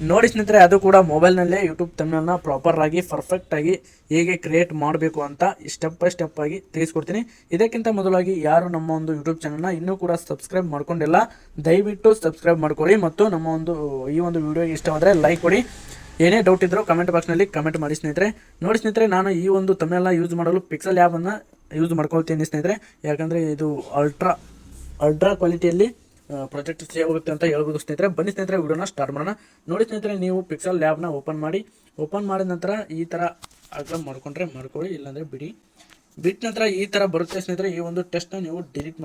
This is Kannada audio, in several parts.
ನೋಡಿ ಸ್ನೇಹಿತರೆ, ಅದು ಕೂಡ ಮೊಬೈಲ್ನಲ್ಲೇ ಯೂಟ್ಯೂಬ್ ತಮ್ಮನ್ನ ಪ್ರಾಪರ್ ಆಗಿ ಪರ್ಫೆಕ್ಟ್ ಆಗಿ ಹೇಗೆ ಕ್ರಿಯೇಟ್ ಮಾಡಬೇಕು ಅಂತ ಸ್ಟೆಪ್ ಬೈ ಸ್ಟೆಪ್ ಆಗಿ ತಿಳಿಸ್ಕೊಡ್ತೀನಿ. ಇದಕ್ಕಿಂತ ಮೊದಲಾಗಿ ಯಾರು ನಮ್ಮ ಒಂದು ಯೂಟ್ಯೂಬ್ ಚಾನಲ್ನ ಇನ್ನೂ ಕೂಡ ಸಬ್ಸ್ಕ್ರೈಬ್ ಮಾಡ್ಕೊಂಡಿಲ್ಲ, ದಯವಿಟ್ಟು ಸಬ್ಸ್ಕ್ರೈಬ್ ಮಾಡ್ಕೊಳ್ಳಿ ಮತ್ತು ನಮ್ಮ ಒಂದು ಈ ಒಂದು ವಿಡಿಯೋ ಇಷ್ಟವಾದರೆ ಲೈಕ್ ಕೊಡಿ. ಏನೇ ಡೌಟ್ ಇದ್ದರೂ ಕಮೆಂಟ್ ಬಾಕ್ಸ್ನಲ್ಲಿ ಕಮೆಂಟ್ ಮಾಡಿ ಸ್ನೇಹಿತರೆ. ನೋಡಿ ಸ್ನೇಹಿತರೆ, ನಾನು ಈ ಒಂದು ತಮ್ಮನೆಲ್ಲ ಯೂಸ್ ಮಾಡಲು ಪಿಕ್ಸೆಲ್ ಆ್ಯಪನ್ನು ಯೂಸ್ ಮಾಡ್ಕೊಳ್ತೀನಿ ಸ್ನೇಹಿತರೆ. ಯಾಕಂದರೆ ಇದು ಅಲ್ಟ್ರಾ ಕ್ವಾಲಿಟಿಯಲ್ಲಿ ಪ್ರಾಜೆಕ್ಟ್ ಸೇವ್ ಆಗುತ್ತೆ ಅಂತ ಹೇಳ್ಬೋದು ಸ್ನೇಹಿತರೆ. ಬನ್ನಿ ಸ್ನೇಹಿತರೆ, ವಿಡಿಯೋನ ಸ್ಟಾರ್ಟ್ ಮಾಡೋಣ. ನೋಡಿ ಸ್ನೇಹಿತರೆ, ನೀವು ಪಿಕ್ಸೆಲ್ ಲ್ಯಾಬ್ನ ಓಪನ್ ಮಾಡಿದ ನಂತರ ಈ ಥರ ಅಗ್ಲ ಮಾಡ್ಕೊಳ್ಳಿ, ಇಲ್ಲಾಂದರೆ ಬಿಟ್ಟ ನಂತರ ಈ ಥರ ಬರುತ್ತೆ ಸ್ನೇಹಿತರೆ. ಈ ಒಂದು ಟೆಸ್ಟ್ನ ನೀವು ಡಿಲೀಟ್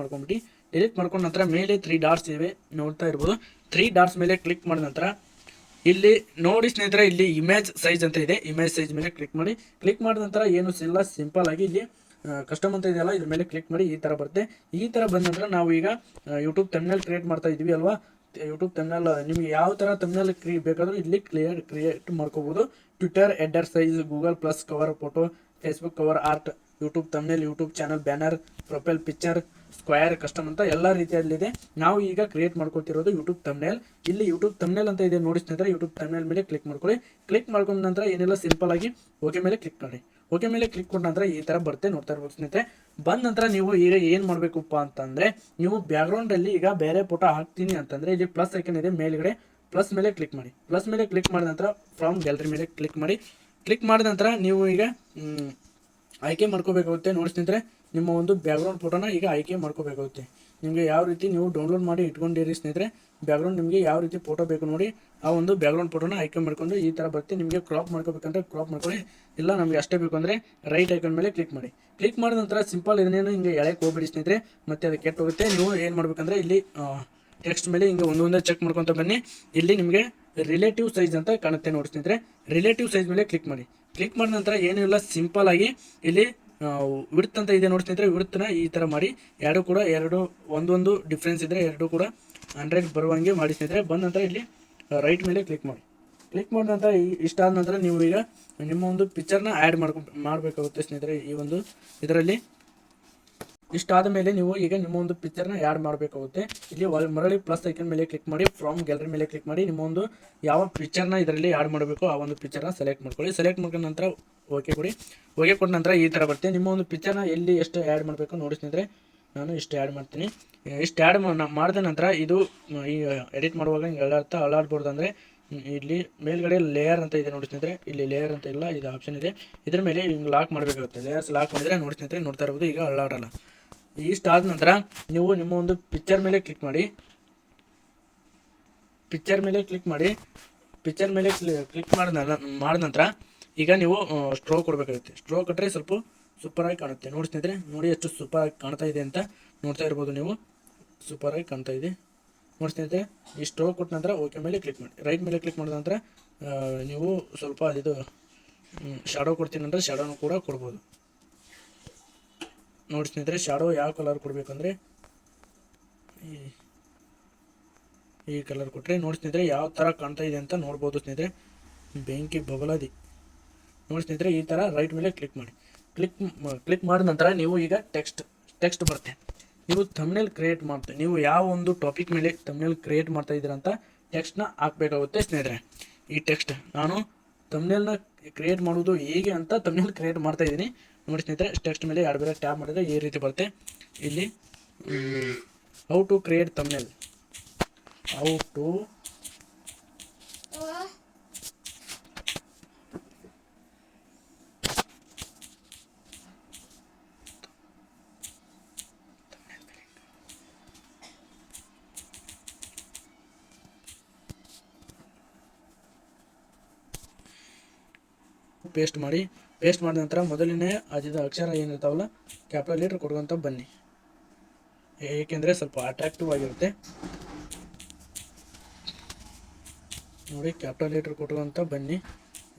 ಮಾಡ್ಕೊಂಡ ನಂತರ ಮೇಲೆ 3 ಡಾಟ್ಸ್ ಇವೆ, ನೋಡ್ತಾ ಇರ್ಬೋದು. 3 ಡಾಟ್ಸ್ ಮೇಲೆ ಕ್ಲಿಕ್ ಮಾಡಿದ ನಂತರ ಇಲ್ಲಿ ನೋಡಿ ಸ್ನೇಹಿತರೆ, ಇಲ್ಲಿ ಇಮೇಜ್ ಸೈಜ್ ಅಂತ ಇದೆ. ಇಮೇಜ್ ಸೈಜ್ ಮೇಲೆ ಕ್ಲಿಕ್ ಮಾಡಿದ ನಂತರ ಏನು ಇಲ್ಲ, ಸಿಂಪಲ್ ಆಗಿ ಇಲ್ಲಿ ಕಸ್ಟಮ್ ಅಂತ ಇದೆಯಲ್ಲ, ಇದ್ರ ಮೇಲೆ ಕ್ಲಿಕ್ ಮಾಡಿ ಈ ಥರ ಬರುತ್ತೆ. ಈ ಥರ ಬಂದ ನಂತರ ನಾವು ಈಗ ಯೂಟ್ಯೂಬ್ ಥಂಬ್ನೇಲ್ ಕ್ರಿಯೇಟ್ ಮಾಡ್ತಾ ಇದ್ವಿ ಅಲ್ವಾ. ಯೂಟ್ಯೂಬ್ ಥಂಬ್ನೇಲ್ ನಿಮಗೆ ಯಾವ ಥರ ಥಂಬ್ನೇಲ್ ಬೇಕಾದರೂ ಇಲ್ಲಿ ಕ್ರಿಯೇಟ್ ಮಾಡ್ಕೋಬೋದು. Twitter header size, Google plus cover photo, Facebook cover art, YouTube thumbnail, YouTube channel banner, profile picture, square, custom ಅಂತ ಎಲ್ಲ ರೀತಿಯಲ್ಲಿದೆ. ನಾವು ಈಗ ಕ್ರಿಯೇಟ್ ಮಾಡ್ಕೊಳ್ತಿರೋದು ಯೂಟ್ಯೂಬ್ ಥಂಬ್ನೇಲ್. ಇಲ್ಲಿ ಯೂಟ್ಯೂಬ್ ಥಂಬ್ನೇಲ್ ಅಂತ ಇದೆ ನೋಡಿ ಸ್ನೇಹಿತರೆ. ಯೂಟ್ಯೂಬ್ ಥಂಬ್ನೇಲ್ ಮೇಲೆ ಕ್ಲಿಕ್ ಮಾಡ್ಕೊಳ್ಳಿ. ಕ್ಲಿಕ್ ಮಾಡ್ಕೊಂಡ ನಂತರ ಏನೆಲ್ಲ ಸಿಂಪಲ್ ಆಗಿ ಓಕೆ ಮೇಲೆ ಕ್ಲಿಕ್ ಮಾಡಿ. ಓಕೆ ಮೇಲೆ ಕ್ಲಿಕ್ ಕೊಟ್ಟ ನಂತರ ಈ ಥರ ಬರುತ್ತೆ, ನೋಡ್ತಾ ಇರ್ಬೋದು ಸ್ನೇಹಿತರೆ. ಬಂದ ನಂತರ ನೀವು ಈಗ ಏನು ಮಾಡಬೇಕಪ್ಪ ಅಂತಂದರೆ, ನೀವು ಬ್ಯಾಕ್ಗ್ರೌಂಡಲ್ಲಿ ಈಗ ಬೇರೆ ಫೋಟೋ ಹಾಕ್ತೀನಿ ಅಂತಂದರೆ ಇಲ್ಲಿ ಪ್ಲಸ್ ಐಕನ್ ಇದೆ ಮೇಲ್ಗಡೆ, ಪ್ಲಸ್ ಮೇಲೆ ಕ್ಲಿಕ್ ಮಾಡಿ. ಪ್ಲಸ್ ಮೇಲೆ ಕ್ಲಿಕ್ ಮಾಡಿದ ನಂತರ ಫ್ರಮ್ ಗ್ಯಾಲರಿ ಮೇಲೆ ಕ್ಲಿಕ್ ಮಾಡಿ. ಕ್ಲಿಕ್ ಮಾಡಿದ ನಂತರ ನೀವು ಈಗ ಆಯ್ಕೆ ಮಾಡ್ಕೋಬೇಕಾಗುತ್ತೆ. ನೋಡಿ ಸ್ನೇಹಿತರೆ, ನಿಮ್ಮ ಒಂದು ಬ್ಯಾಕ್ಗ್ರೌಂಡ್ ಫೋಟೋನ ಈಗ ಆಯ್ಕೆ ಮಾಡ್ಕೋಬೇಕಾಗುತ್ತೆ. ನಿಮಗೆ ಯಾವ ರೀತಿ ನೀವು ಡೌನ್ಲೋಡ್ ಮಾಡಿ ಇಟ್ಕೊಂಡಿರಿ ಸ್ನೇಹಿತರೆ. ಬ್ಯಾಕ್ಗ್ರೌಂಡ್ ನಿಮಗೆ ಯಾವ ರೀತಿ ಫೋಟೋ ಬೇಕು ನೋಡಿ, ಆ ಒಂದು ಬ್ಯಾಕ್ಗ್ರೌಂಡ್ ಫೋಟೋನ ಆಯ್ಕೆ ಮಾಡ್ಕೊಂಡು ಈ ಥರ ಬರುತ್ತೆ. ನಿಮಗೆ ಕ್ರಾಪ್ ಮಾಡ್ಕೋಬೇಕಂದ್ರೆ ಕ್ರಾಪ್ ಮಾಡ್ಕೊಳ್ಳಿ, ಇಲ್ಲ ನಮಗೆ ಅಷ್ಟೇ ಬೇಕು ಅಂದರೆ ರೈಟ್ ಐಕನ್ ಮೇಲೆ ಕ್ಲಿಕ್ ಮಾಡಿ. ಕ್ಲಿಕ್ ಮಾಡಿದ ನಂತರ ಸಿಂಪಲ್ ಇದನ್ನೇನು ಹಿಂಗೆ ಎಳೆಗೆ ಹೋಗ್ಬಿಡಿ ಸ್ನೇಹಿತರೆ, ಮತ್ತೆ ಅದು ಕೆಟ್ಟು ಹೋಗುತ್ತೆ. ನೀವು ಏನು ಮಾಡ್ಬೇಕಂದ್ರೆ ಇಲ್ಲಿ ಟೆಕ್ಸ್ಟ್ ಮೇಲೆ ಹಿಂಗೆ ಒಂದೊಂದೇ ಚೆಕ್ ಮಾಡ್ಕೊತ ಬನ್ನಿ. ಇಲ್ಲಿ ನಿಮಗೆ ರಿಲೇಟಿವ್ ಸೈಜ್ ಅಂತ ಕಾಣುತ್ತೆ ನೋಡಿ ಸ್ನೇಹಿತರೆ. ರಿಲೇಟಿವ್ ಸೈಜ್ ಮೇಲೆ ಕ್ಲಿಕ್ ಮಾಡಿ. ಕ್ಲಿಕ್ ಮಾಡಿದ ನಂತರ ಏನೂ ಇಲ್ಲ, ಸಿಂಪಲ್ ಆಗಿ ಇಲ್ಲಿ ವಿಡ್ತ್ ಅಂತ ಇದೆ ನೋಡಿ ಸ್ನೇಹಿತರೆ. ವಿಡ್ತ್ನ ಈ ಥರ ಮಾಡಿ, ಎರಡು ಒಂದೊಂದು ಡಿಫ್ರೆನ್ಸ್ ಇದ್ದರೆ ಎರಡು ಕೂಡ 100 ಬರುವಂಗೆ ಮಾಡಿ ಸ್ನೇಹಿತರೆ. ಬಂದ ನಂತರ ಇಲ್ಲಿ ರೈಟ್ ಮೇಲೆ ಕ್ಲಿಕ್ ಮಾಡಿ. ಕ್ಲಿಕ್ ಮಾಡಿದ ನಂತರ ಇಷ್ಟ ಆದ ನಂತರ ನೀವು ಈಗ ನಿಮ್ಮ ಒಂದು ಪಿಕ್ಚರ್ನ ಆ್ಯಡ್ ಮಾಡಬೇಕಾಗುತ್ತೆ ಸ್ನೇಹಿತರೆ. ಈ ಒಂದು ಇದರಲ್ಲಿ ಇಷ್ಟ ಆದ ಮೇಲೆ ನೀವು ಈಗ ನಿಮ್ಮ ಒಂದು ಪಿಕ್ಚರ್ನ ಆ್ಯಡ್ ಮಾಡಬೇಕಾಗುತ್ತೆ. ಇಲ್ಲಿ ಮರಳಿ ಪ್ಲಸ್ ಐಕನ್ ಮೇಲೆ ಕ್ಲಿಕ್ ಮಾಡಿ, ಫ್ರಮ್ ಗ್ಯಾಲರಿ ಮೇಲೆ ಕ್ಲಿಕ್ ಮಾಡಿ, ನಿಮ್ಮ ಒಂದು ಯಾವ ಪಿಕ್ಚರ್ನ ಇದರಲ್ಲಿ ಆ್ಯಡ್ ಮಾಡಬೇಕು ಆ ಒಂದು ಪಿಕ್ಚರ್ನ ಸೆಲೆಕ್ಟ್ ಮಾಡ್ಕೊಳ್ಳಿ. ಸೆಲೆಕ್ಟ್ ಮಾಡ್ಕೊಂಡ ನಂತರ ಓಕೆ ಕೊಡಿ. ಓಕೆ ಕೊಟ್ಟ ನಂತರ ಈ ಥರ ಬರುತ್ತೆ. ನಿಮ್ಮ ಒಂದು ಪಿಕ್ಚರ್ನ ಎಲ್ಲಿ ಎಷ್ಟು ಆ್ಯಡ್ ಮಾಡಬೇಕು ನೋಡಿ ಸ್ನೇಹಿತರೆ. ನಾನು ಇಷ್ಟು ಆ್ಯಡ್ ಮಾಡ್ತೀನಿ. ಇಷ್ಟು ಆ್ಯಡ್ ಮಾಡಿದ ನಂತರ ಇದು ಈ ಎಡಿಟ್ ಮಾಡುವಾಗ ಹಿಂಗೆ ಅಳ್ಳಾಡ್ಬಾರ್ದು ಅಂದರೆ ಇಲ್ಲಿ ಮೇಲ್ಗಡೆ ಲೇಯರ್ ಅಂತ ಇದೆ ನೋಡಿ ಸ್ನೇಹಿತರೆ. ಇಲ್ಲಿ ಲೇಯರ್ ಅಂತ ಇಲ್ಲ, ಇದು ಆಪ್ಷನ್ ಇದೆ. ಇದ್ರ ಮೇಲೆ ಹಿಂಗೆ ಲಾಕ್ ಮಾಡಬೇಕಾಗುತ್ತೆ. ಲೇಯರ್ಸ್ ಲಾಕ್ ಮಾಡಿದರೆ ನೋಡಿ ಸ್ನೇಹಿತರೆ, ನೋಡ್ತಾ ಇರ್ಬೋದು ಈಗ ಅಳ್ಳಾಡಲ್ಲ. ಇಷ್ಟು ಆದ ನಂತರ ನೀವು ನಿಮ್ಮ ಒಂದು ಪಿಕ್ಚರ್ ಮೇಲೆ ಕ್ಲಿಕ್ ಮಾಡಿ. ಪಿಕ್ಚರ್ ಮೇಲೆ ಕ್ಲಿಕ್ ಮಾಡಿದ ನಂತರ ಈಗ ನೀವು ಸ್ಟ್ರೋ ಕೊಡಬೇಕಾಗುತ್ತೆ. ಸ್ಟ್ರೋ ಕೊಟ್ಟರೆ ಸ್ವಲ್ಪ ಸೂಪರಾಗಿ ಕಾಣುತ್ತೆ ನೋಡಿ ಸ್ನೇಹಿತರೆ. ನೋಡಿ ಎಷ್ಟು ಸೂಪರಾಗಿ ಕಾಣ್ತಾ ಇದೆ ಅಂತ ನೋಡ್ತಾ ಇರ್ಬೋದು ನೀವು. ಸೂಪರಾಗಿ ಕಾಣ್ತಾ ಇದೆ ನೋಡಿ ಸ್ನೇಹಿತರೆ. ಈ ಸ್ಟ್ರೋ ಕೊಟ್ಟ ನಂತರ ಓಕೆ ಮೇಲೆ ಕ್ಲಿಕ್ ಮಾಡಿ. ರೈಟ್ ಮೇಲೆ ಕ್ಲಿಕ್ ಮಾಡಿದ ನಂತರ ನೀವು ಸ್ವಲ್ಪ ಇದು ಶಾಡೋ ಕೊಡ್ತೀನಿ ಅಂದರೆ ಶಾಡೋನು ಕೂಡ ಕೊಡ್ಬೋದು ನೋಡಿ ಸ್ನೇಹಿತರೆ. ಶಾಡೋ ಯಾವ ಕಲರ್ ಕೊಡಬೇಕಂದ್ರೆ ಈ ಕಲರ್ ಕೊಟ್ಟರೆ ನೋಡಿ ಸ್ನೇಹಿತರೆ ಯಾವ ಥರ ಕಾಣ್ತಾ ಇದೆ ಅಂತ ನೋಡ್ಬೋದು ಸ್ನೇಹಿತರೆ. ಬೆಂಕಿ ಬಬಲದಿ ನೋಡಿ ಸ್ನೇಹಿತರೆ. ಈ ಥರ ರೈಟ್ ಮೇಲೆ ಕ್ಲಿಕ್ ಮಾಡಿ. ಕ್ಲಿಕ್ ಮಾಡಿದ ನಂತರ ನೀವು ಈಗ ಟೆಕ್ಸ್ಟ್ ಬರುತ್ತೆ. ನೀವು ಥಂಬ್ನೇಲ್ ಕ್ರಿಯೇಟ್ ಮಾಡ್ತೀವಿ, ನೀವು ಯಾವ ಒಂದು ಟಾಪಿಕ್ ಮೇಲೆ ಥಂಬ್ನೇಲ್ ಕ್ರಿಯೇಟ್ ಮಾಡ್ತಾ ಇದ್ದೀರ ಅಂತ ಟೆಕ್ಸ್ಟ್ನ ಹಾಕಬೇಕಾಗುತ್ತೆ ಸ್ನೇಹಿತರೆ. ಈ ಟೆಕ್ಸ್ಟ್ ನಾನು ಥಂಬ್ನೇಲ್ನ ಕ್ರಿಯೇಟ್ ಮಾಡೋದು ಹೇಗೆ ಅಂತ ಥಂಬ್ನೇಲ್ ಕ್ರಿಯೇಟ್ ಮಾಡ್ತಾ ಇದ್ದೀನಿ ನೋಡಿ ಸ್ನೇಹಿತರೆ. ಟೆಕ್ಸ್ಟ್ ಮೇಲೆ ಎರಡು ಬೇರೆ ಟ್ಯಾಪ್ ಮಾಡಿದರೆ ಈ ರೀತಿ ಬರುತ್ತೆ. ಇಲ್ಲಿ how to create thumbnail, paste ಮಾಡಿ. ಪೇಸ್ಟ್ ಮಾಡಿದ ನಂತರ ಮೊದಲನೇ ಅದಿದ ಅಕ್ಷರ ಏನಿರ್ತಾವಲ್ಲ ಕ್ಯಾಪಿಟಲ್ ಲೆಟರ್ ಕೊಡುವಂತ ಬನ್ನಿ, ಏಕೆಂದರೆ ಸ್ವಲ್ಪ ಅಟ್ರಾಕ್ಟಿವ್ ಆಗಿರುತ್ತೆ ನೋಡಿ. ಕ್ಯಾಪಿಟಲ್ ಲೆಟರ್ ಕೊಡುವಂತ ಬನ್ನಿ,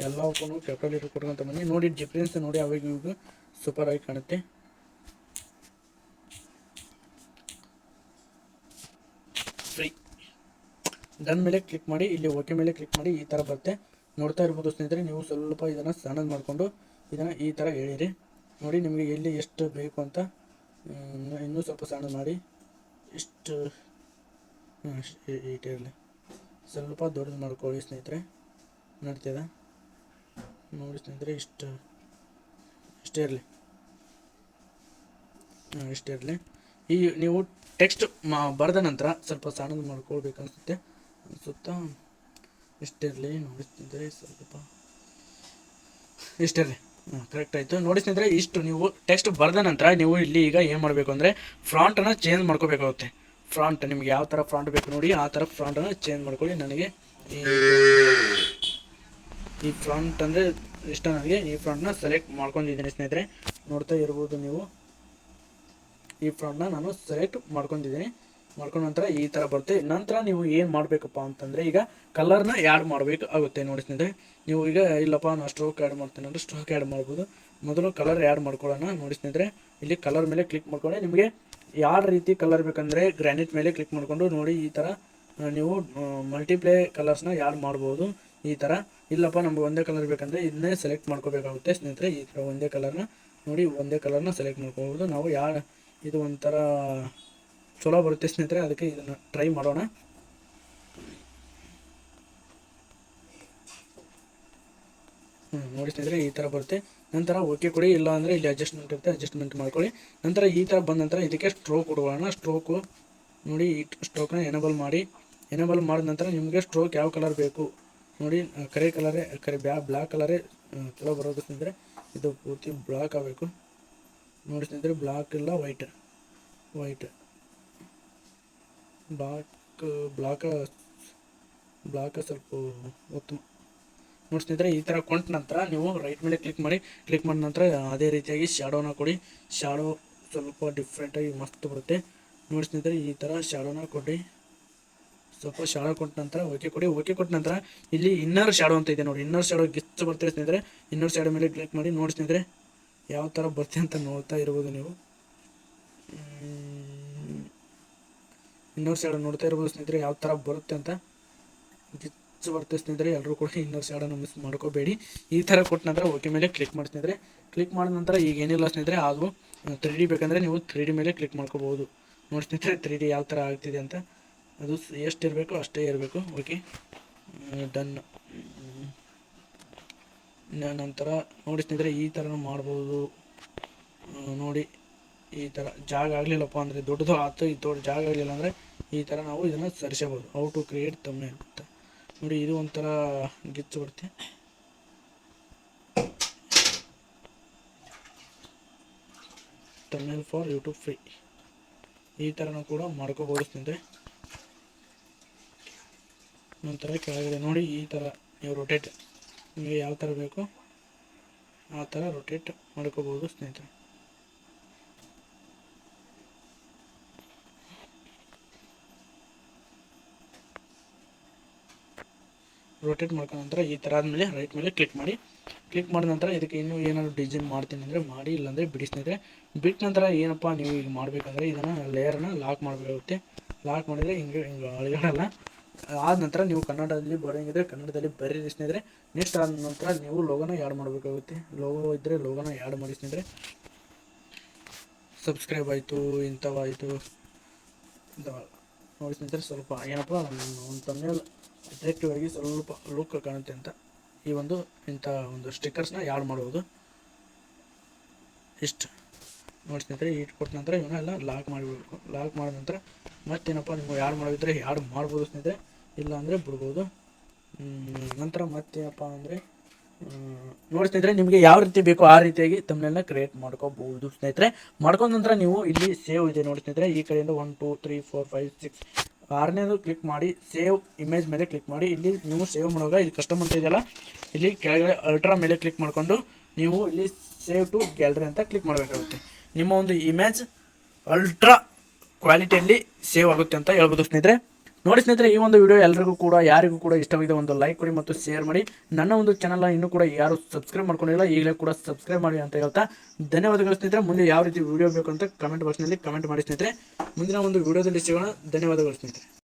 ಎಲ್ಲವಕ್ಕೂ ಕ್ಯಾಪಿಟಲ್ ಲೆಟರ್ ಕೊಡುವಂತ ಬನ್ನಿ. ನೋಡಿ ಡಿಫ್ರೆನ್ಸ್ ನೋಡಿ, ಅವಾಗ ಇವಾಗ ಸೂಪರ್ ಆಗಿ ಕಾಣುತ್ತೆ. ಫ್ರೀ ಡನ್ ಮೇಲೆ ಕ್ಲಿಕ್ ಮಾಡಿ. ಇಲ್ಲಿ ಓಕೆ ಮೇಲೆ ಕ್ಲಿಕ್ ಮಾಡಿ. ಈ ಥರ ಬರುತ್ತೆ, ನೋಡ್ತಾ ಇರ್ಬೋದು ಸ್ನೇಹಿತರೆ. ನೀವು ಸ್ವಲ್ಪ ಇದನ್ನು ಸಣ್ಣದು ಮಾಡಿಕೊಂಡು ಇದನ್ನು ಈ ಥರ ಹೇಳಿರಿ ನೋಡಿ. ನಿಮಗೆ ಎಲ್ಲಿ ಎಷ್ಟು ಬೇಕು ಅಂತ ಇನ್ನೂ ಸ್ವಲ್ಪ ಸಣ್ಣದು ಮಾಡಿ, ಇಷ್ಟು ಇಟ್ಟಿರಲಿ ಸ್ವಲ್ಪ ದೊಡ್ಡದು ಮಾಡ್ಕೊಳ್ಳಿ ಸ್ನೇಹಿತರೆ. ನಡ್ತಿದೆ ನೋಡಿ ಸ್ನೇಹಿತರೆ, ಇಷ್ಟೇ ಇರಲಿ. ಇಷ್ಟೇ ಇರಲಿ. ಈ ನೀವು ಟೆಕ್ಸ್ಟ್ ಬರೆದ ನಂತರ ಸ್ವಲ್ಪ ಸಣ್ಣದು ಮಾಡ್ಕೊಳ್ಬೇಕು ಅನಿಸುತ್ತೆ. ಇಷ್ಟೇ ಇರಲಿ ನೋಡಿ ಸ್ನೇಹಿತರೆ, ಸ್ವಲ್ಪ ಇಷ್ಟೇ ಇರಲಿ. ಕರೆಕ್ಟ್ ಆಯಿತು ನೋಡಿ ಸ್ನೇಹಿತರೆ. ಇಷ್ಟು ನೀವು ಟೆಕ್ಸ್ಟ್ ಬರೆದ ನಂತರ ನೀವು ಇಲ್ಲಿ ಈಗ ಏನು ಮಾಡಬೇಕು ಅಂದರೆ ಫ್ರಾಂಟನ್ನು ಚೇಂಜ್ ಮಾಡ್ಕೋಬೇಕಾಗುತ್ತೆ. ಫ್ರಾಂಟ್ ನಿಮ್ಗೆ ಯಾವ ಥರ ಫ್ರಾಂಟ್ ಬೇಕು ನೋಡಿ ಆ ಥರ ಫ್ರಾಂಟನ್ನು ಚೇಂಜ್ ಮಾಡ್ಕೊಳ್ಳಿ. ನನಗೆ ಈ ಫ್ರಾಂಟ್ ಅಂದರೆ ಇಷ್ಟ, ನನಗೆ ಈ ಫ್ರಾಂಟ್ನ ಸೆಲೆಕ್ಟ್ ಮಾಡ್ಕೊಂಡಿದ್ದೀನಿ ಸ್ನೇಹಿತರೆ. ನೋಡ್ತಾ ಇರ್ಬೋದು ನೀವು, ಈ ಫ್ರಾಂಟ್ನ ನಾನು ಸೆಲೆಕ್ಟ್ ಮಾಡ್ಕೊಂಡಿದ್ದೀನಿ. ಮಾಡ್ಕೊಂಡ ನಂತರ ಈ ಥರ ಬರುತ್ತೆ. ನಂತರ ನೀವು ಏನು ಮಾಡಬೇಕಪ್ಪ ಅಂತಂದರೆ ಈಗ ಕಲರ್ನ ಆ್ಯಡ್ ಮಾಡಬೇಕು ಆಗುತ್ತೆ ನೋಡಿ ಸ್ನೇಹಿತರೆ. ನೀವು ಈಗ ಇಲ್ಲಪ್ಪ ನಾನು ಸ್ಟ್ರೋಕ್ ಆ್ಯಡ್ ಮಾಡ್ತೇನೆ ಅಂದರೆ ಸ್ಟ್ರೋಕ್ ಆ್ಯಡ್ ಮಾಡ್ಬೋದು. ಮೊದಲು ಕಲರ್ ಆ್ಯಡ್ ಮಾಡ್ಕೊಳ್ಳೋಣ ನೋಡಿ ಸ್ನೇಹಿತರೆ. ಇಲ್ಲಿ ಕಲರ್ ಮೇಲೆ ಕ್ಲಿಕ್ ಮಾಡ್ಕೊಂಡೆ ನಿಮಗೆ ಯಾವ ರೀತಿ ಕಲರ್ ಬೇಕಂದರೆ ಗ್ರಾನೈಟ್ ಮೇಲೆ ಕ್ಲಿಕ್ ಮಾಡಿಕೊಂಡು ನೋಡಿ ಈ ಥರ ನೀವು ಮಲ್ಟಿಪ್ಲೇ ಕಲರ್ಸ್ನ ಆ್ಯಡ್ ಮಾಡ್ಬೋದು. ಈ ಥರ ಇಲ್ಲಪ್ಪ ನಮ್ಗೆ ಒಂದೇ ಕಲರ್ ಬೇಕಂದರೆ ಇದನ್ನೇ ಸೆಲೆಕ್ಟ್ ಮಾಡ್ಕೋಬೇಕಾಗುತ್ತೆ ಸ್ನೇಹಿತರೆ. ಈ ಥರ ಒಂದೇ ಕಲರ್ನ ನೋಡಿ, ಒಂದೇ ಕಲರ್ನ ಸೆಲೆಕ್ಟ್ ಮಾಡ್ಕೋಬೋದು ನಾವು. ಇದು ಒಂಥರ ಚಲೋ ಬರುತ್ತೆ ಸ್ನೇಹಿತರೆ, ಅದಕ್ಕೆ ಇದನ್ನು ಟ್ರೈ ಮಾಡೋಣ. ನೋಡಿ ಸ್ನೇಹಿತರೆ, ಈ ಥರ ಬರುತ್ತೆ. ನಂತರ ಓಕೆ ಕೊಡಿ, ಇಲ್ಲ ಅಂದರೆ ಇಲ್ಲಿ ಅಡ್ಜಸ್ಟ್ಮೆಂಟ್ ಇರುತ್ತೆ, ಅಡ್ಜಸ್ಟ್ಮೆಂಟ್ ಮಾಡ್ಕೊಳ್ಳಿ. ನಂತರ ಈ ಥರ ಬಂದ ನಂತರ ಇದಕ್ಕೆ ಸ್ಟ್ರೋಕ್ ಕೊಡೋಣ. ಸ್ಟ್ರೋಕು ನೋಡಿ, ಈ ಸ್ಟ್ರೋಕ್ನ ಎನೇಬಲ್ ಮಾಡಿ. ಎನೇಬಲ್ ಮಾಡಿದ ನಂತರ ನಿಮಗೆ ಸ್ಟ್ರೋಕ್ ಯಾವ ಕಲರ್ ಬೇಕು ನೋಡಿ, ಕರೆ ಕಲರೇ ಬ್ಲ್ಯಾಕ್ ಕಲರೇ ಚಲೋ ಬರೋದು ಸ್ನೇಹಿತರೆ. ಇದು ಪೂರ್ತಿ ಬ್ಲ್ಯಾಕ್ ಆಗಬೇಕು ನೋಡಿ ಸ್ನೇಹಿತರೆ. ಬ್ಲ್ಯಾಕ್ ಇಲ್ಲ, ವೈಟ್ ಬ್ಲಾಕ್ ಸ್ವಲ್ಪ ಉತ್ತಮ ನೋಡಿ ಸ್ನೇಹಿತರೆ. ಈ ಥರ ಕೊಂಡ ನಂತರ ನೀವು ರೈಟ್ ಮೇಲೆ ಕ್ಲಿಕ್ ಮಾಡಿದ ನಂತರ ಅದೇ ರೀತಿಯಾಗಿ ಶ್ಯಾಡೋನ ಕೊಡಿ. ಶ್ಯಾಡೋ ಸ್ವಲ್ಪ ಡಿಫ್ರೆಂಟಾಗಿ ಮಸ್ತ್ ಬರುತ್ತೆ ನೋಡಿ ಸ್ನೇಹಿತರೆ. ಈ ಥರ ಶ್ಯಾಡೋನ ಕೊಡಿ. ಸ್ವಲ್ಪ ಶ್ಯಾಡೋ ಕೊಟ್ಟ ನಂತರ ಓಕೆ ಕೊಡಿ. ಓಕೆ ಕೊಟ್ಟ ನಂತರ ಇಲ್ಲಿ ಇನ್ನರ್ ಶ್ಯಾಡೋ ಅಂತ ಇದೆ ನೋಡಿ, ಇನ್ನರ್ ಶ್ಯಾಡೋ ಗಿಚ್ಚ ಬರ್ತೀವಿ ಸ್ನೇಹಿತರೆ. ಇನ್ನರ್ ಶ್ಯಾಡೋ ಮೇಲೆ ಕ್ಲಿಕ್ ಮಾಡಿ ನೋಡಿ ಸ್ನೇಹಿತರೆ, ಯಾವ ಥರ ಬರುತ್ತೆ ಅಂತ ನೋಡ್ತಾ ಇರ್ಬೋದು ನೀವು. ಇನ್ನರ್ ಶ್ಯಾಡೋ ನೋಡ್ತಾ ಇರ್ಬೋದು ಸ್ನೇಹಿತರೆ, ಯಾವ ಥರ ಬರುತ್ತೆ ಅಂತ. ಗಿಚ್ಚ ಬರುತ್ತೆ ಸ್ನೇಹಿತರೆ. ಎಲ್ಲರೂ ಕೂಡ ಇನ್ನರ್ ಶ್ಯಾಡೋನ ಮಿಸ್ ಮಾಡ್ಕೋಬೇಡಿ. ಈ ಥರ ಕೊಟ್ಟ ನಂತರ ಓಕೆ ಮೇಲೆ ಕ್ಲಿಕ್ ಮಾಡಿ ಸ್ನೇಹಿತರೆ. ಕ್ಲಿಕ್ ಮಾಡಿದ ನಂತರ ಈಗ ಏನಿಲ್ಲ ಸ್ನೇಹಿತರೆ, ಅದು 3D ಬೇಕಂದರೆ ನೀವು 3D ಮೇಲೆ ಕ್ಲಿಕ್ ಮಾಡ್ಕೋಬೋದು ನೋಡಿ ಸ್ನೇಹಿತರೆ. 3D ಯಾವ ಥರ ಆಗ್ತಿದೆ ಅಂತ, ಅದು ಎಷ್ಟು ಇರಬೇಕು ಅಷ್ಟೇ ಇರಬೇಕು. Okay, done. ನಂತರ ನೋಡಿ ಸ್ನೇಹಿತರೆ, ಈ ಥರ ಮಾಡ್ಬೋದು ನೋಡಿ. ಈ ಥರ ಜಾಗ ಆಗಲಿಲ್ಲಪ್ಪ ಅಂದರೆ ದೊಡ್ಡದು ಆಯ್ತು, ಈ ದೊಡ್ಡ ಜಾಗ ಆಗಲಿಲ್ಲ ಅಂದರೆ ಈ ಥರ ನಾವು ಇದನ್ನು ಸರಿಸಬಹುದು. ಹೌ ಟು ಕ್ರಿಯೇಟ್ ಥಂಬ್ನೇಲ್ ಅಂತ ನೋಡಿ. ಇದು ಒಂಥರ ಗಿಚ್ಚು ಬರುತ್ತೆ. ಥಂಬ್ನೇಲ್ ಫಾರ್ ಯೂಟ್ಯೂಬ್ ಫ್ರೀ, ಈ ಥರನೂ ಕೂಡ ಮಾಡ್ಕೋಬೋದು ಸ್ನೇಹಿತರೆ. ನಂತರ ಕೆಳಗಡೆ ನೋಡಿ ಈ ಥರ ನೀವು ರೊಟೇಟ್, ನಿಮಗೆ ಯಾವ ಥರ ಬೇಕು ಆ ಥರ ರೊಟೇಟ್ ಮಾಡ್ಕೋಬೋದು ಸ್ನೇಹಿತರೆ. ರೊಟೇಟ್ ಮಾಡ್ಕೊಂಡ ನಂತರ ಈ ಥರ ಆದಮೇಲೆ ರೈಟ್ ಮೇಲೆ ಕ್ಲಿಕ್ ಮಾಡಿ. ಕ್ಲಿಕ್ ಮಾಡಿದ ನಂತರ ಇದಕ್ಕೆ ಇನ್ನೂ ಏನಾದರೂ ಡಿಸೈನ್ ಮಾಡ್ತೀನಿ ಅಂದರೆ ಮಾಡಿ, ಇಲ್ಲಾಂದರೆ ಬಿಡಿ ಸ್ನೇಹಿತರೆ. ಬಿಟ್ಟ ನಂತರ ಏನಪ್ಪ ನೀವು ಈಗ ಮಾಡಬೇಕಂದ್ರೆ ಇದನ್ನು ಲೇಯರ್ನ ಲಾಕ್ ಮಾಡಬೇಕಾಗುತ್ತೆ. ಲಾಕ್ ಮಾಡಿದರೆ ಹಿಂಗೆ ಅಳಗಾಡಲ್ಲ. ಆದ ನಂತರ ನೀವು ಕನ್ನಡದಲ್ಲಿ ಬರೆಯೋಂಗಿದ್ರೆ ಕನ್ನಡದಲ್ಲಿ ಬರೀರಿ ಸ್ನೇಹಿತರೆ. ನೆಕ್ಸ್ಟ್ ಆದ ನಂತರ ನೀವು ಲೋಗೋನ ಆ್ಯಡ್ ಮಾಡಬೇಕಾಗುತ್ತೆ. ಲೋಗೋ ಇದ್ದರೆ ಲೋಗೋನ ಆ್ಯಡ್ ಮಾಡಿ ಸ್ನೇಹಿತರೆ. ಸಬ್ಸ್ಕ್ರೈಬ್ ಆಯಿತು, ಇಂಥವಾಯಿತು ನೋಡಿ ಸ್ನೇಹಿತರೆ. ಸ್ವಲ್ಪ ಏನಪ್ಪ ಒಂದು ಥಂಬ್ನೇಲ್ ಅಟ್ರಾಕ್ಟಿವ್ ಆಗಿ ಸ್ವಲ್ಪ ಲುಕ್ ಕಾಣುತ್ತೆ ಅಂತ ಇಂಥ ಒಂದು ಸ್ಟಿಕ್ಕರ್ಸ್ನ ಆ್ಯಡ್ ಮಾಡ್ಬೋದು. ಇಷ್ಟು ನೋಡಿ ಸ್ನೇಹಿತರೆ. ಇಟ್ಟು ಕೊಟ್ಟ ನಂತರ ಇವನ್ನೆಲ್ಲ ಲಾಕ್ ಮಾಡಿಬಿಡ್ಬೇಕು. ಲಾಕ್ ಮಾಡಿದ ನಂತರ ಮತ್ತೇನಪ್ಪ ನಿಮ್ಗೆ ಆ್ಯಡ್ ಮಾಡಿದ್ರೆ ಆ್ಯಡ್ ಮಾಡ್ಬೋದು ಸ್ನೇಹಿತರೆ, ಇಲ್ಲ ಅಂದರೆ ಬಿಡ್ಬೋದು. ನಂತರ ಮತ್ತೇನಪ್ಪ ಅಂದರೆ ನೋಡಿ ಸ್ನೇಹಿತರೆ, ನಿಮಗೆ ಯಾವ ರೀತಿ ಬೇಕೋ ಆ ರೀತಿಯಾಗಿ ಥಂಬ್ನೇಲ್ನ ಕ್ರಿಯೇಟ್ ಮಾಡ್ಕೋಬಹುದು ಸ್ನೇಹಿತರೆ. ಮಾಡ್ಕೊಂಡ ನಂತರ ನೀವು ಇಲ್ಲಿ ಸೇವ್ ಇದೆ ನೋಡಿ ಸ್ನೇಹಿತರೆ. ಈ ಕಡೆಯಿಂದ 1 2 3 4 5 6 6ನೇದು ಕ್ಲಿಕ್ ಮಾಡಿ ಸೇವ್ ಇಮೇಜ್ ಮೇಲೆ ಕ್ಲಿಕ್ ಮಾಡಿ. ಇಲ್ಲಿ ನೀವು ಸೇವ್ ಮಾಡುವಾಗ ಇಲ್ಲಿ ಕಸ್ಟಮ್ ಅಂತ ಇದೆಯಲ್ಲ, ಇಲ್ಲಿ ಕೆಳಗಡೆ ಅಲ್ಟ್ರಾ ಮೇಲೆ ಕ್ಲಿಕ್ ಮಾಡಿಕೊಂಡು ನೀವು ಇಲ್ಲಿ ಸೇವ್ ಟು ಗ್ಯಾಲರಿ ಅಂತ ಕ್ಲಿಕ್ ಮಾಡಬೇಕಾಗುತ್ತೆ. ನಿಮ್ಮ ಒಂದು ಇಮೇಜ್ ಅಲ್ಟ್ರಾ ಕ್ವಾಲಿಟಿಯಲ್ಲಿ ಸೇವ್ ಆಗುತ್ತೆ ಅಂತ ಹೇಳ್ಬೋದು ಸ್ನೇಹಿತರೆ. ನೋಡಿ ಸ್ನೇಹಿತರೆ, ಈ ಒಂದು ವಿಡಿಯೋ ಎಲ್ಲರಿಗೂ ಕೂಡ ಯಾರಿಗೂ ಕೂಡ ಇಷ್ಟವಾಗಿದೆ ಒಂದು ಲೈಕ್ ಕೊಡಿ ಮತ್ತು ಶೇರ್ ಮಾಡಿ. ನನ್ನ ಒಂದು ಚಾನಲ್ನ ಇನ್ನೂ ಕೂಡ ಯಾರು ಸಬ್ಸ್ಕ್ರೈಬ್ ಮಾಡ್ಕೊಂಡಿಲ್ಲ ಈಗಲೇ ಕೂಡ ಸಬ್ಸ್ಕ್ರೈಬ್ ಮಾಡಿ ಅಂತ ಹೇಳ್ತಾ ಧನ್ಯವಾದಗಳು ಸ್ನೇಹಿತರೆ. ಮುಂದೆ ಯಾವ ರೀತಿ ವಿಡಿಯೋ ಬೇಕು ಅಂತ ಕಮೆಂಟ್ ಬಾಕ್ಸ್ನಲ್ಲಿ ಕಮೆಂಟ್ ಮಾಡಿ ಸ್ನೇಹಿತರೆ. ಮುಂದಿನ ಒಂದು ವಿಡಿಯೋದಲ್ಲಿ ಸಿಗೋಣ. ಧನ್ಯವಾದಗಳು ಸ್ನೇಹಿತರೆ.